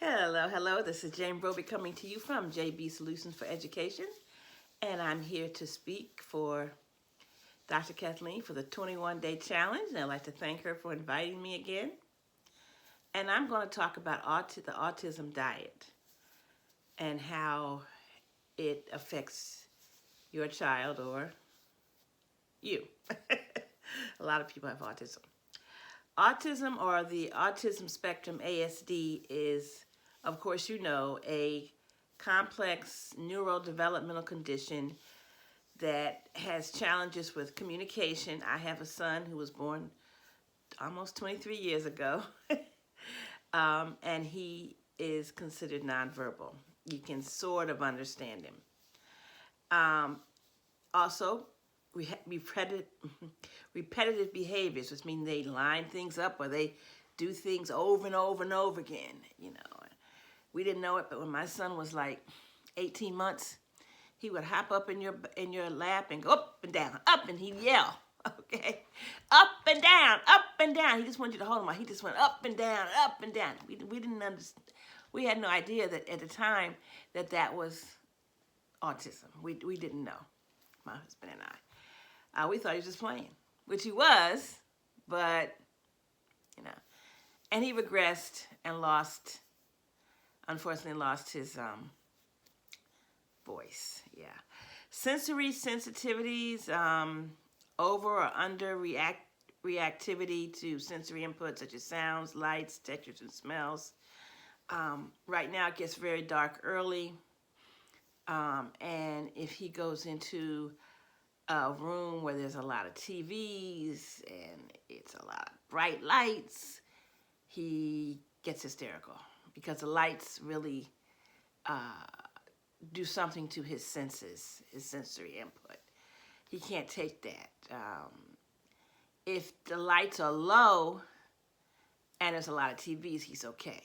Hello. This is Jane Brobbey coming to you from JB Solutions for Education. And I'm here to speak for Dr. Kathleen for the 21-day challenge. And I'd like to thank her for inviting me again. And I'm going to talk about the autism diet and how it affects your child or you. A lot of people have autism. Autism, or the autism spectrum, ASD, is, of course, a complex neurodevelopmental condition that has challenges with communication. I have a son who was born almost 23 years ago, and he is considered nonverbal. You can sort of understand him. Also, repetitive behaviors, which means they line things up or they do things over and over and over again. We didn't know it, but when my son was like 18 months, he would hop up in your lap and go up and down, up, and he'd yell, okay? Up and down, up and down. He just wanted you to hold him while he just went up and down, up and down. We didn't understand. We had no idea that at the time that was autism. We didn't know, my husband and I. We thought he was just playing, which he was, but, and he regressed and unfortunately lost his voice, yeah. Sensory sensitivities, over or under reactivity to sensory input such as sounds, lights, textures, and smells. Right now it gets very dark early, and if he goes into a room where there's a lot of TVs and it's a lot of bright lights, he gets hysterical because the lights really do something to his senses, his sensory input. He can't take that. If the lights are low and there's a lot of TVs, he's okay.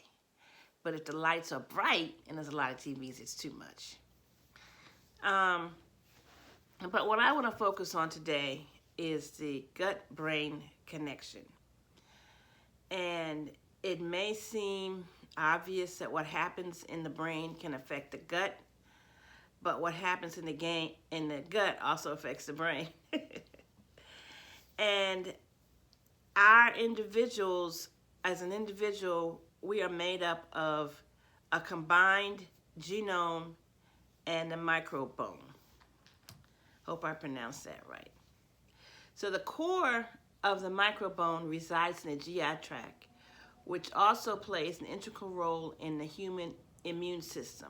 But if the lights are bright and there's a lot of TVs, it's too much. But what I want to focus on today is the gut-brain connection. And it may seem obvious that what happens in the brain can affect the gut, but what happens in the gut also affects the brain. And as an individual, we are made up of a combined genome and a microbiome. Hope I pronounced that right. So the core of the microbiome resides in the GI tract, which also plays an integral role in the human immune system.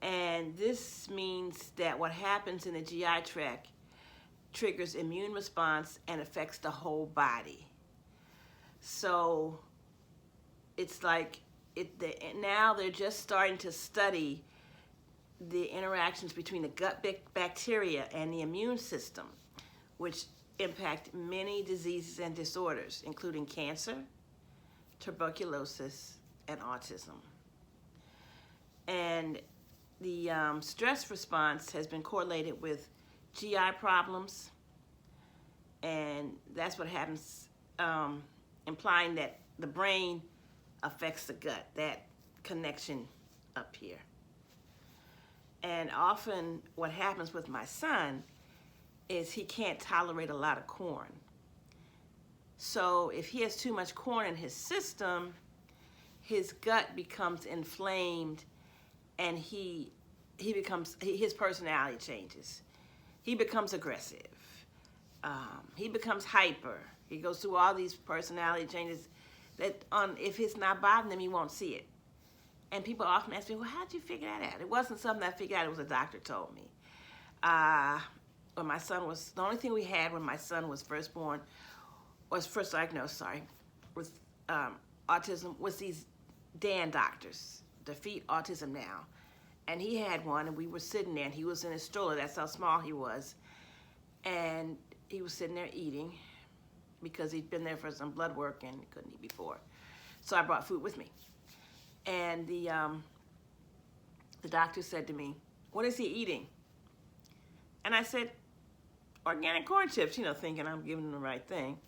And this means that what happens in the GI tract triggers immune response and affects the whole body. So it's like now they're just starting to study the interactions between the gut bacteria and the immune system, which impact many diseases and disorders, including cancer, tuberculosis, and autism. And the stress response has been correlated with GI problems, and that's what happens, implying that the brain affects the gut, that connection up here. And often what happens with my son is he can't tolerate a lot of corn. So if he has too much corn in his system, his gut becomes inflamed and his personality changes. He becomes aggressive. He becomes hyper. He goes through all these personality changes that if it's not bothering him, he won't see it. And people often ask me, well, how'd you figure that out? It wasn't something I figured out. It was a doctor told me. When my son was, the only thing we had when my son was first born, was first diagnosed, with autism, was these Dan doctors, Defeat Autism Now. And he had one, and we were sitting there, and he was in his stroller. That's how small he was. And he was sitting there eating because he'd been there for some blood work and couldn't eat before. So I brought food with me. And the doctor said to me, what is he eating? And I said, organic corn chips, thinking I'm giving him the right thing.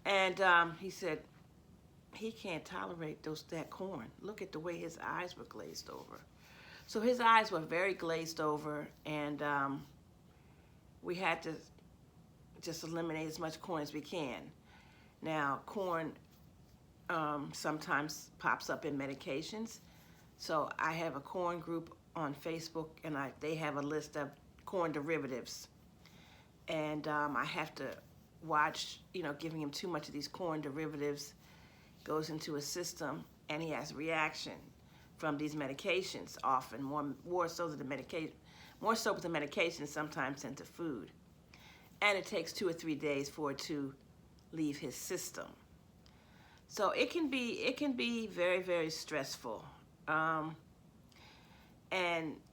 And he said, he can't tolerate that corn. Look at the way his eyes were glazed over. So his eyes were very glazed over, and we had to just eliminate as much corn as we can. Now, corn sometimes pops up in medications. So I have a corn group on Facebook, and they have a list of corn derivatives. And I have to watch, giving him too much of these corn derivatives goes into his system, and he has reaction from these medications often, more so with the medication sometimes than to food. And it takes 2 or 3 days for it to leave his system. So it can be very, very stressful. And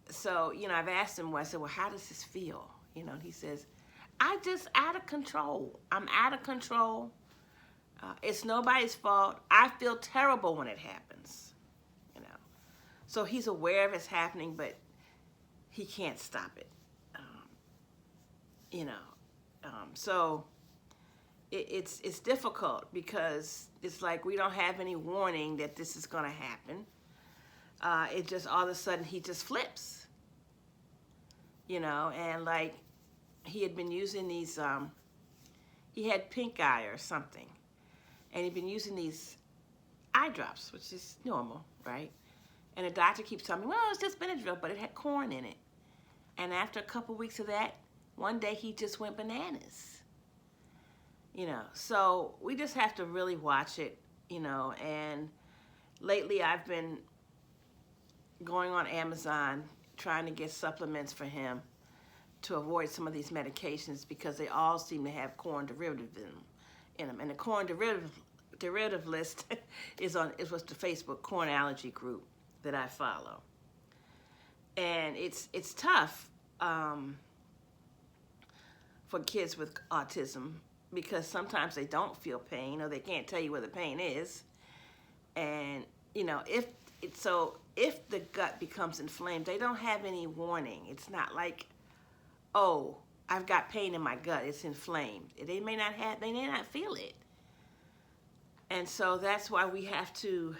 so, I've asked him, I said, well, how does this feel? And he says, I just out of control. I'm out of control. It's nobody's fault. I feel terrible when it happens. So he's aware of it's happening, but he can't stop it. So it's difficult because it's like we don't have any warning that this is going to happen. It just all of a sudden he just flips. And like he had been using these, he had pink eye or something, and he'd been using these eye drops, which is normal, right? And the doctor keeps telling me, well, it's just Benadryl, but it had corn in it. And after a couple weeks of that, one day he just went bananas. So we just have to really watch it, and lately I've been going on Amazon trying to get supplements for him to avoid some of these medications because they all seem to have corn derivatives in them. And the corn derivative list is with the Facebook corn allergy group that I follow. And it's tough for kids with autism because sometimes they don't feel pain or they can't tell you where the pain is. And, if the gut becomes inflamed, they don't have any warning. It's not like, oh, I've got pain in my gut, it's inflamed. They may not feel it. And so that's why we have to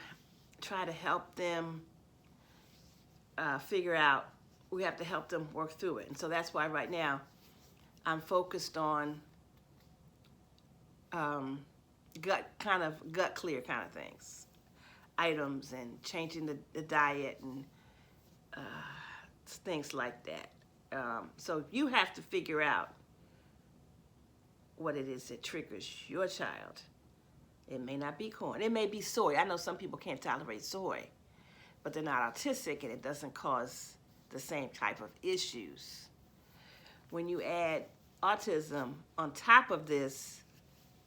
try to help them we have to help them work through it. And so that's why right now I'm focused on gut clear kind of things, items, and changing the diet and things like that. So you have to figure out what it is that triggers your child. It may not be corn. It may be soy. I know some people can't tolerate soy, but they're not autistic and it doesn't cause the same type of issues. When you add autism on top of this,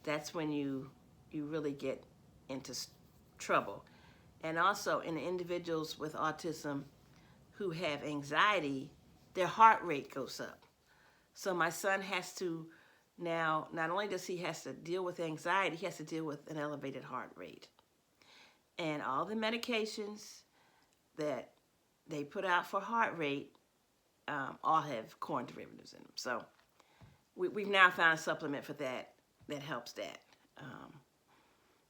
that's when you really get into trouble. And also in the individuals with autism who have anxiety, their heart rate goes up. So my son has to now, not only does he have to deal with anxiety, he has to deal with an elevated heart rate. And all the medications that they put out for heart rate all have corn derivatives in them. So we've now found a supplement for that helps that.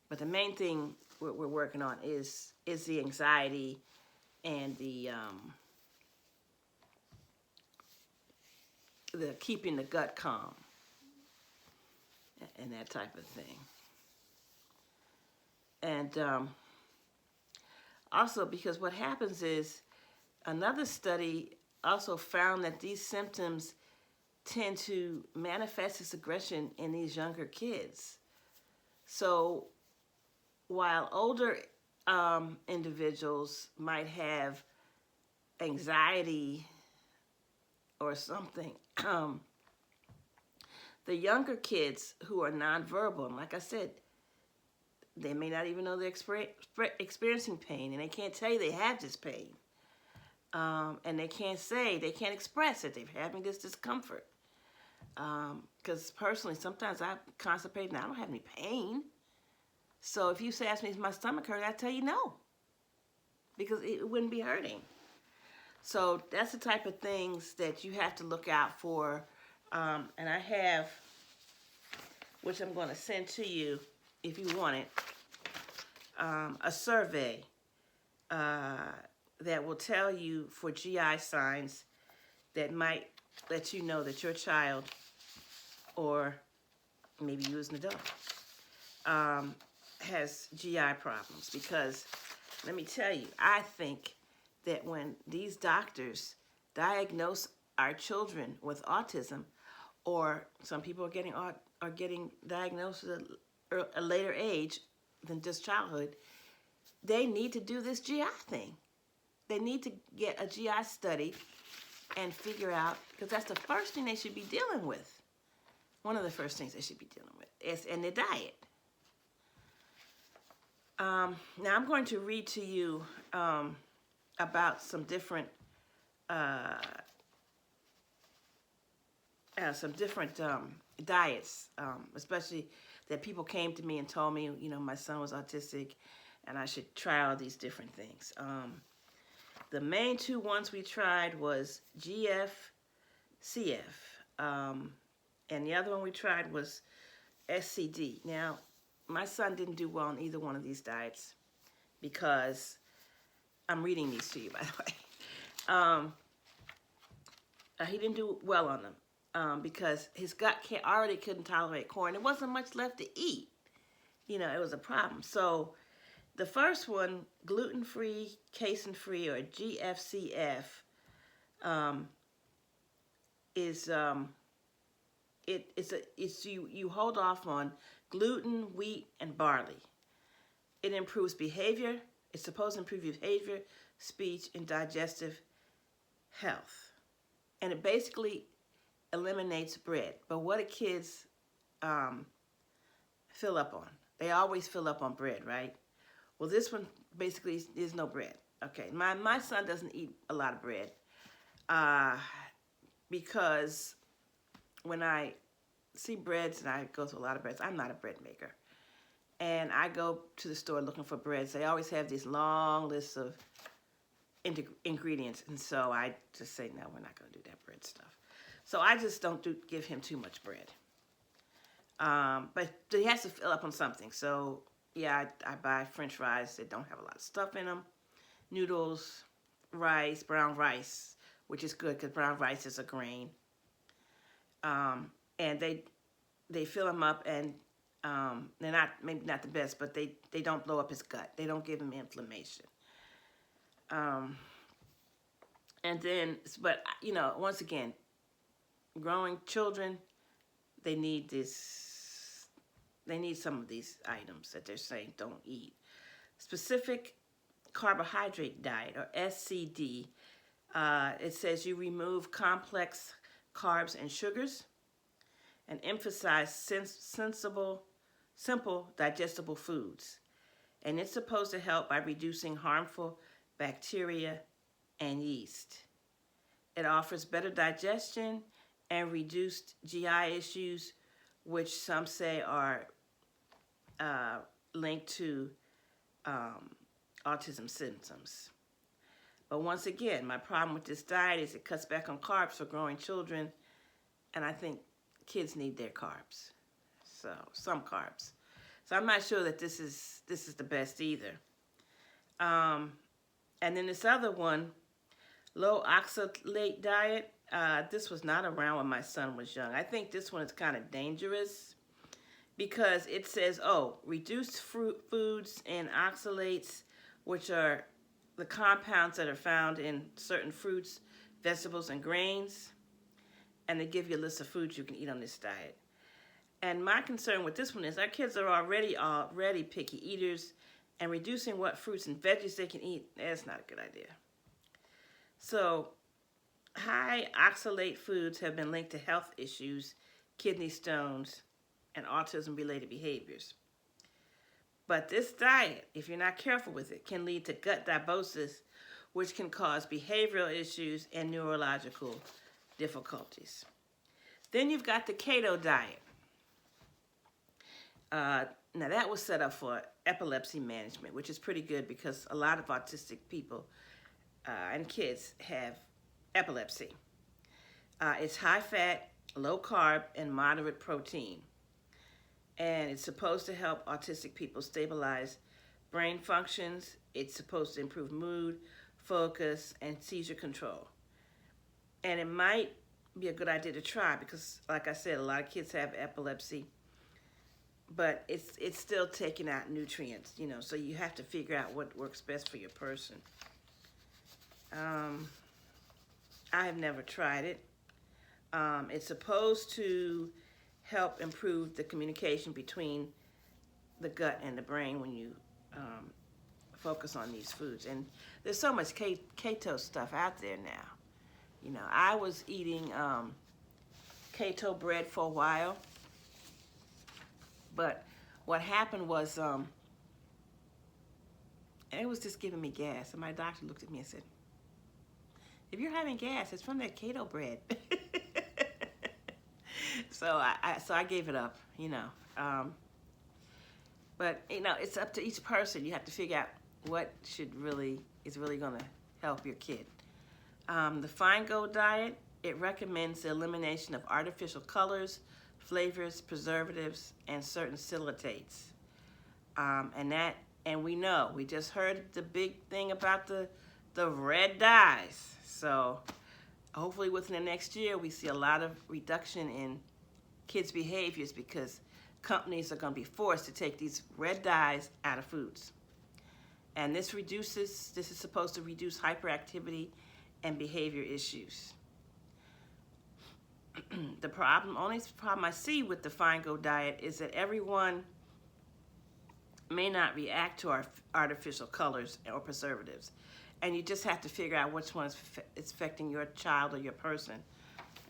But the main thing we're working on is the anxiety and the keeping the gut calm and that type of thing. And also because what happens is another study also found that these symptoms tend to manifest as aggression in these younger kids. So while older individuals might have anxiety or something, the younger kids who are nonverbal, and like I said, they may not even know they're experiencing pain, and they can't tell you they have this pain. And they can't express that they're having this discomfort. Because personally, sometimes I'm constipated and I don't have any pain. So if you ask me, is my stomach hurt, I'd tell you no. Because it wouldn't be hurting. So that's the type of things that you have to look out for. And I have, which I'm going to send to you if you want it, a survey that will tell you for GI signs that might let you know that your child, or maybe you as an adult, has GI problems. Because let me tell you, I think that when these doctors diagnose our children with autism, or some people are getting diagnosed at a later age than just childhood, they need to do this GI thing. They need to get a GI study and figure out, because that's the first thing they should be dealing with. One of the first things they should be dealing with is in their diet. Now I'm going to read to you about some different diets, especially that people came to me and told me, my son was autistic and I should try all these different things. The main two ones we tried was GF-CF, and the other one we tried was SCD. Now, my son didn't do well on either one of these diets because I'm reading these to you, by the way. He didn't do well on them because his gut already couldn't tolerate corn. There wasn't much left to eat. It was a problem. So the first one, gluten-free, casein-free, or GFCF, you hold off on gluten, wheat, and barley. It improves behavior. It's supposed to improve your behavior, speech, and digestive health. And it basically eliminates bread. But what do kids fill up on? They always fill up on bread, right? Well, this one basically is no bread. Okay, my son doesn't eat a lot of bread because when I see breads, and I go through a lot of breads, I'm not a bread maker. And I go to the store looking for breads. They always have these long lists of ingredients. And so I just say, no, we're not going to do that bread stuff. So I just don't give him too much bread. But he has to fill up on something. So yeah, I buy French fries that don't have a lot of stuff in them. Noodles, rice, brown rice, which is good because brown rice is a grain. And they fill him up, and they're maybe not the best, but they don't blow up his gut. They don't give him inflammation. And then, but once again, growing children, they need some of these items that they're saying don't eat. Specific carbohydrate diet, or SCD. It says you remove complex carbs and sugars and emphasize simple digestible foods. And it's supposed to help by reducing harmful bacteria and yeast. It offers better digestion and reduced GI issues, which some say are linked to autism symptoms. But once again, my problem with this diet is it cuts back on carbs for growing children, and I think kids need their carbs, so some carbs. So I'm not sure that this is the best either. And then this other one, low oxalate diet. This was not around when my son was young. I think this one is kind of dangerous because it says, reduced foods and oxalates, which are the compounds that are found in certain fruits, vegetables, and grains. And they give you a list of foods you can eat on this diet. And my concern with this one is our kids are already picky eaters, and reducing what fruits and veggies they can eat, that's not a good idea. So high oxalate foods have been linked to health issues, kidney stones, and autism-related behaviors. But this diet, if you're not careful with it, can lead to gut dysbiosis, which can cause behavioral issues and neurological difficulties. Then you've got the keto diet. Now that was set up for epilepsy management, which is pretty good because a lot of autistic people and kids have epilepsy. It's high fat, low carb, and moderate protein. And it's supposed to help autistic people stabilize brain functions. It's supposed to improve mood, focus, and seizure control. And it might be a good idea to try because, like I said, a lot of kids have epilepsy, but it's still taking out nutrients, so you have to figure out what works best for your person. I have never tried it. It's supposed to help improve the communication between the gut and the brain when you focus on these foods. And there's so much keto stuff out there now. I was eating keto bread for a while, but what happened was it was just giving me gas. And my doctor looked at me and said, if you're having gas, it's from that keto bread. So I gave it up, but it's up to each person. You have to figure out what is really going to help your kid. The Feingold diet, it recommends the elimination of artificial colors, flavors, preservatives, and certain silitates. And we just heard the big thing about the red dyes. So hopefully within the next year we see a lot of reduction in kids' behaviors because companies are going to be forced to take these red dyes out of foods. And this is supposed to reduce hyperactivity and behavior issues. The only problem I see with the Feingold diet is that everyone may not react to our artificial colors or preservatives. And you just have to figure out which one is affecting your child or your person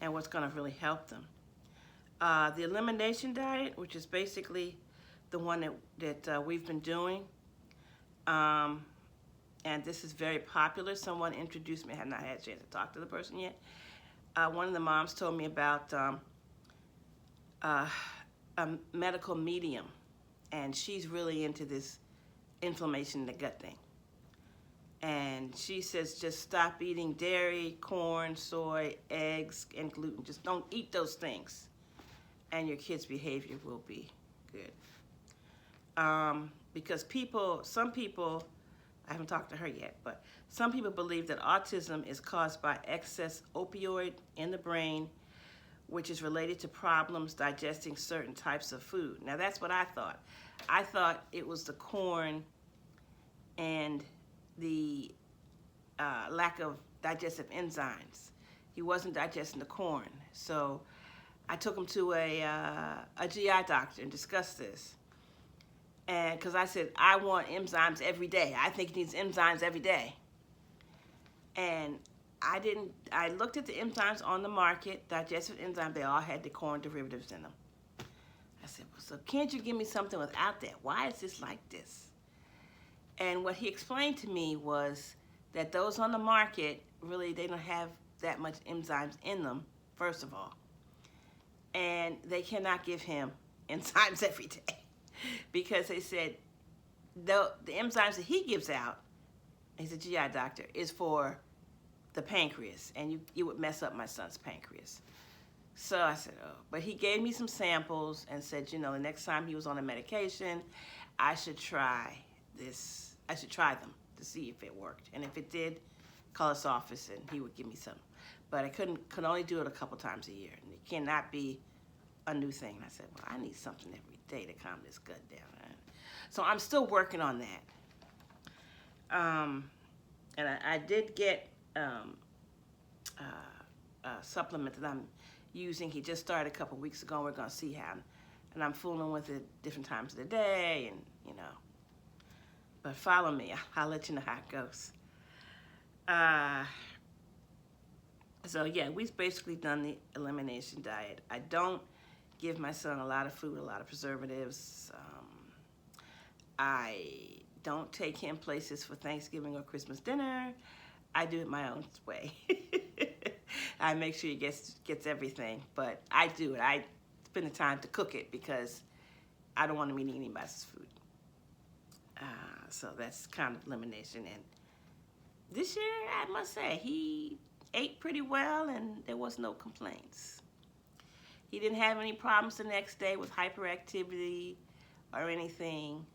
and what's going to really help them. The elimination diet, which is basically the one that we've been doing, and this is very popular. Someone introduced me. I have not had a chance to talk to the person yet. One of the moms told me about a medical medium, and she's really into this inflammation in the gut thing. And she says just stop eating dairy, corn, soy, eggs, and gluten. Just don't eat those things, and your kid's behavior will be good. Because some people, I haven't talked to her yet, but some people believe that autism is caused by excess opioid in the brain, which is related to problems digesting certain types of food. Now that's what I thought. I thought it was the corn and the lack of digestive enzymes. He wasn't digesting the corn. So I took him to a GI doctor and discussed this. And because I said, I want enzymes every day. I think he needs enzymes every day. And I looked at the enzymes on the market, digestive enzymes, they all had the corn derivatives in them. I said, well, so can't you give me something without that? Why is this like this? And what he explained to me was that those on the market, really, they don't have that much enzymes in them, first of all. And they cannot give him enzymes every day. Because they said the enzymes that he gives out, he's a GI doctor, is for the pancreas. And you would mess up my son's pancreas. So I said, oh. But he gave me some samples and said, the next time he was on a medication, I should try this. I should try them to see if it worked. And if it did, call his office and he would give me some. But I could only do it a couple times a year. And it cannot be a new thing. And I said, well, I need something every day to calm this gut down. So I'm still working on that. And I did get a supplement that I'm using. He just started a couple weeks ago. We're going to see how. And I'm fooling with it different times of the day and, But follow me. I'll let you know how it goes. So yeah, we've basically done the elimination diet. I don't give my son a lot of food, a lot of preservatives. I don't take him places for Thanksgiving or Christmas dinner. I do it my own way. I make sure he gets everything, but I do it. I spend the time to cook it because I don't want him eating anybody's food. So that's kind of elimination. And this year, I must say, he ate pretty well and there was no complaints. He didn't have any problems the next day with hyperactivity or anything.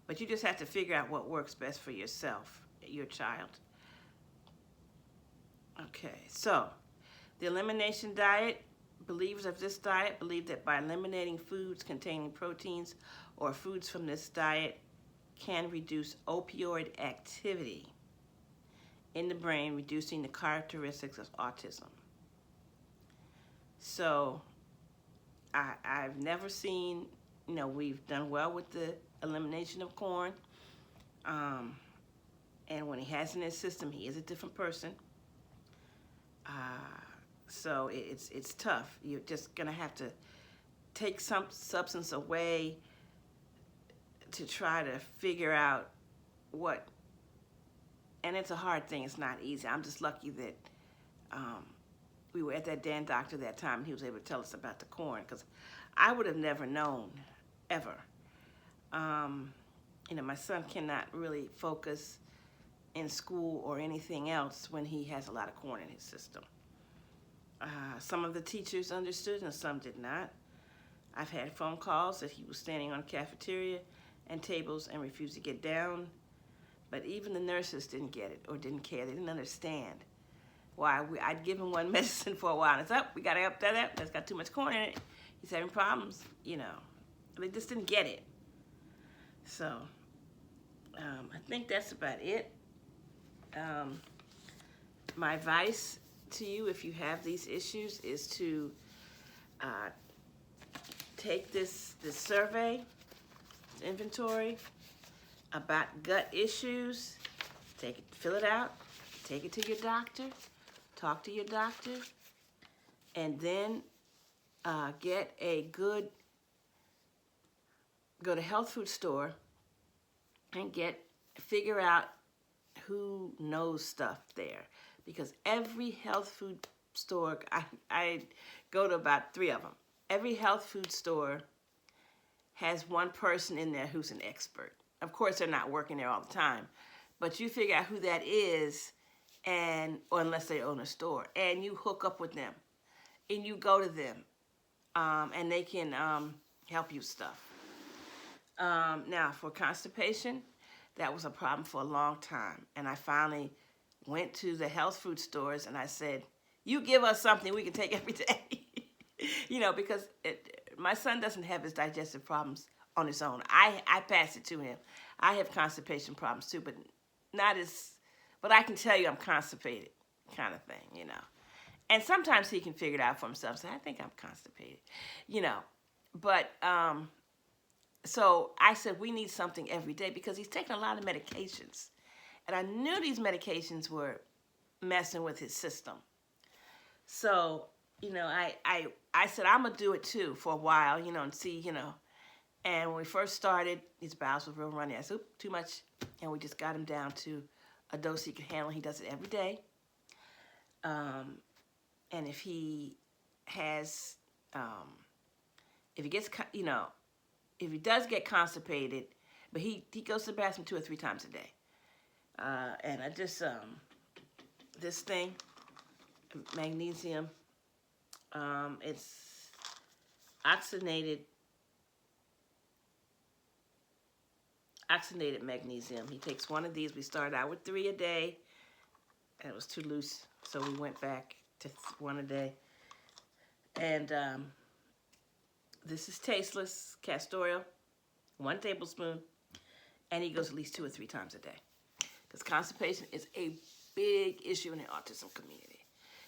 But you just have to figure out what works best for yourself, your child. Okay, so the elimination diet, believers of this diet believe that by eliminating foods containing proteins or foods from this diet can reduce opioid activity in the brain, reducing the characteristics of autism. So I've never seen, we've done well with the elimination of corn. And when he has it in his system, he is a different person. So it's tough. You're just going to have to take some substance away to try to figure out what, and it's a hard thing. It's not easy. I'm just lucky that we were at that Dan doctor that time, and he was able to tell us about the corn, because I would have never known, ever. My son cannot really focus in school or anything else when he has a lot of corn in his system. Some of the teachers understood and some did not. I've had phone calls that he was standing on the cafeteria and tables and refused to get down. But even the nurses didn't get it or didn't care. They didn't understand why. I'd give him one medicine for a while, and it's up. We got to up that. That's got too much corn in it. He's having problems, They just didn't get it. So I think that's about it. My advice to you, if you have these issues, is to take this survey, inventory about gut issues, fill it out, take it to your doctor, talk to your doctor, and then go to health food store and figure out who knows stuff there. Because every health food store, I go to about 3 of them. Every health food store has one person in there who's an expert. Of course, they're not working there all the time, but you figure out who that is, or unless they own a store, and you hook up with them, and you go to them, and they can help you stuff. Now, for constipation, that was a problem for a long time, and I finally went to the health food stores and I said, you give us something we can take every day. Because my son doesn't have his digestive problems on his own. I pass it to him. I have constipation problems too, but but I can tell you I'm constipated, kind of thing, And sometimes he can figure it out for himself. So I think I'm constipated, But so I said, we need something every day, because he's taking a lot of medications. And I knew these medications were messing with his system. So, I said, I'm going to do it too for a while, and see, And when we first started, his bowels were real runny. I said, oop, too much. And we just got him down to a dose he could handle. He does it every day. And if he has, if he gets, if he does get constipated, but he goes to the bathroom 2 or 3 times a day. And I just, this thing, magnesium, it's oxygenated magnesium. He takes 1 of these. We started out with 3 a day, and it was too loose, so we went back to 1 a day. And this is tasteless castor oil, 1 tablespoon, and he goes at least 2 or 3 times a day. Because constipation is a big issue in the autism community.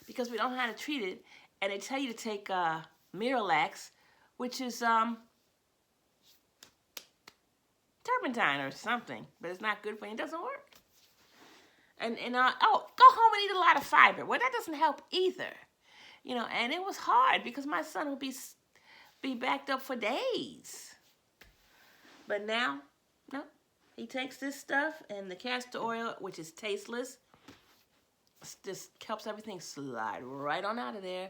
Because we don't know how to treat it, and they tell you to take Miralax, which is turpentine or something, but it's not good for you. It doesn't work. And go home and eat a lot of fiber. Well, that doesn't help either. And it was hard because my son would be backed up for days. But now, no. He takes this stuff, and the castor oil, which is tasteless, just helps everything slide right on out of there,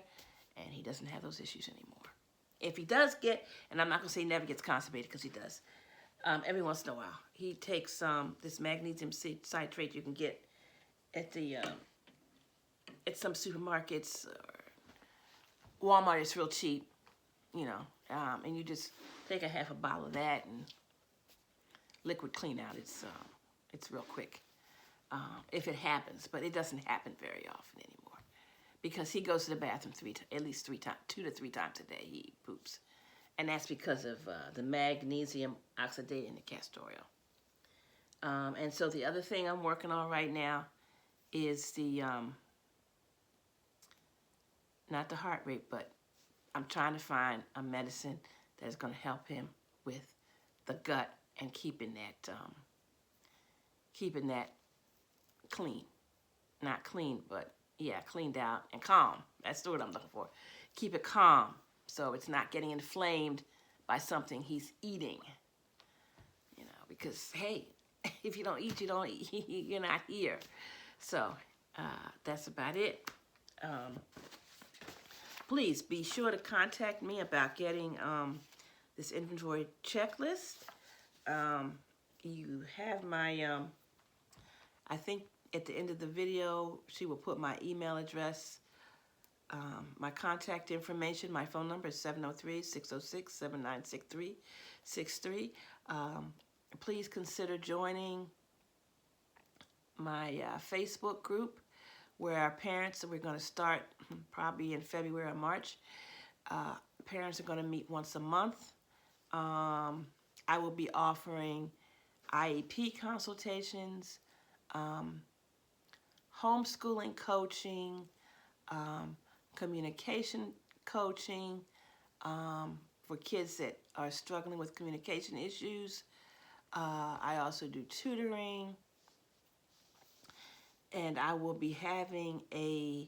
and he doesn't have those issues anymore. If he does get, and I'm not going to say he never gets constipated, because he does, every once in a while, he takes this magnesium citrate you can get at at some supermarkets, or Walmart. It's real cheap, and you just take a half a bottle of that and liquid clean out. It's real quick if it happens, but it doesn't happen very often anymore because he goes to the bathroom at least 2 to 3 times a day. He poops, and that's because of the magnesium oxidate in the castor oil. And so the other thing I'm working on right now is the not the heart rate, but I'm trying to find a medicine that's going to help him with the gut and keeping that clean. Not clean, but yeah, cleaned out and calm. That's the word I'm looking for. Keep it calm so it's not getting inflamed by something he's eating. You know, because hey, if you don't eat, you don't eat. You're not here. So that's about it. Please be sure to contact me about getting this inventory checklist. You have my, I think at the end of the video, she will put my email address, my contact information. My phone number is 703-606-7963. Please consider joining my Facebook group, where our parents, we're going to start probably in February or March. Parents are going to meet once a month. I will be offering IEP consultations, homeschooling coaching, communication coaching for kids that are struggling with communication issues. I also do tutoring. And I will be having a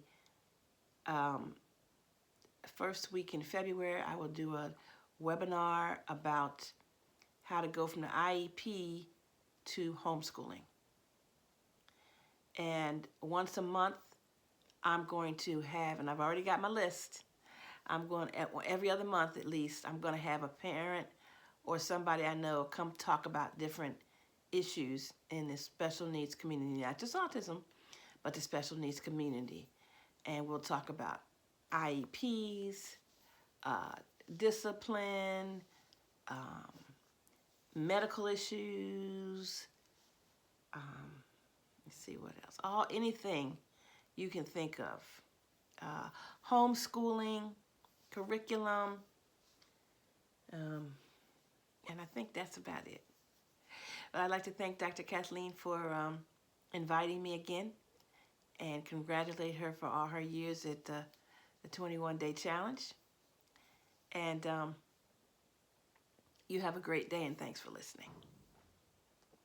first week in February, I will do a webinar about how to go from the IEP to homeschooling. And once a month, I'm going to have, and I've already got my list, every other month at least, I'm going to have a parent or somebody I know come talk about different issues in the special needs community, not just autism, but the special needs community. And we'll talk about IEPs, discipline, medical issues, let's see what else, anything you can think of. Homeschooling, curriculum, and I think that's about it. But I'd like to thank Dr. Kathleen for inviting me again and congratulate her for all her years at the 21-day challenge. And you have a great day, and thanks for listening.